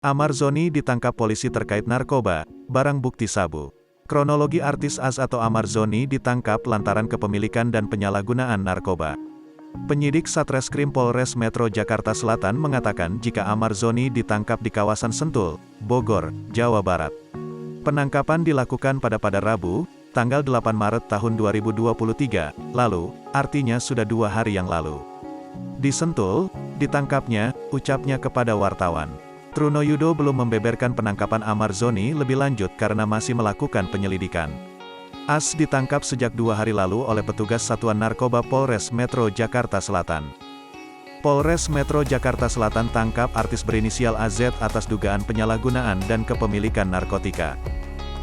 Ahmad Zoni ditangkap polisi terkait narkoba, barang bukti sabu. Kronologi artis AZ atau Ahmad Zoni ditangkap lantaran kepemilikan dan penyalahgunaan narkoba. Penyidik Satreskrim Polres Metro Jakarta Selatan mengatakan jika Ahmad Zoni ditangkap di kawasan Sentul, Bogor, Jawa Barat. Penangkapan dilakukan pada Rabu, tanggal 8 Maret tahun 2023, lalu, artinya sudah 2 hari yang lalu. Di Sentul, ditangkapnya, ucapnya kepada wartawan. Truno Yudo belum membeberkan penangkapan Ahmad Zoni lebih lanjut karena masih melakukan penyelidikan. AZ ditangkap sejak 2 hari lalu oleh petugas Satuan Narkoba Polres Metro Jakarta Selatan. Polres Metro Jakarta Selatan tangkap artis berinisial AZ atas dugaan penyalahgunaan dan kepemilikan narkotika.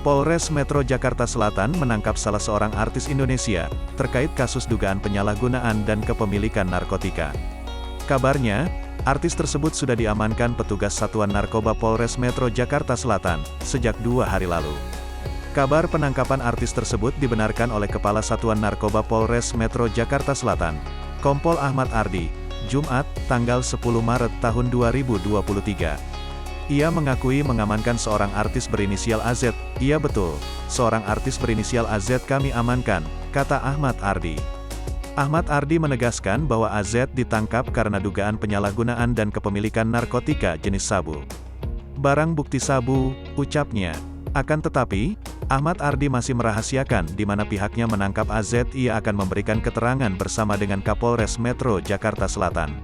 Polres Metro Jakarta Selatan menangkap salah seorang artis Indonesia, terkait kasus dugaan penyalahgunaan dan kepemilikan narkotika. Kabarnya, artis tersebut sudah diamankan petugas Satuan Narkoba Polres Metro Jakarta Selatan, sejak 2 hari lalu. Kabar penangkapan artis tersebut dibenarkan oleh Kepala Satuan Narkoba Polres Metro Jakarta Selatan, Kompol Ahmad Ardi, Jumat, tanggal 10 Maret tahun 2023. Ia mengakui mengamankan seorang artis berinisial AZ. Iya betul, seorang artis berinisial AZ kami amankan, kata Ahmad Ardi. Ahmad Ardi menegaskan bahwa AZ ditangkap karena dugaan penyalahgunaan dan kepemilikan narkotika jenis sabu. Barang bukti sabu, ucapnya. Akan tetapi, Ahmad Ardi masih merahasiakan di mana pihaknya menangkap AZ. Ia akan memberikan keterangan bersama dengan Kapolres Metro Jakarta Selatan.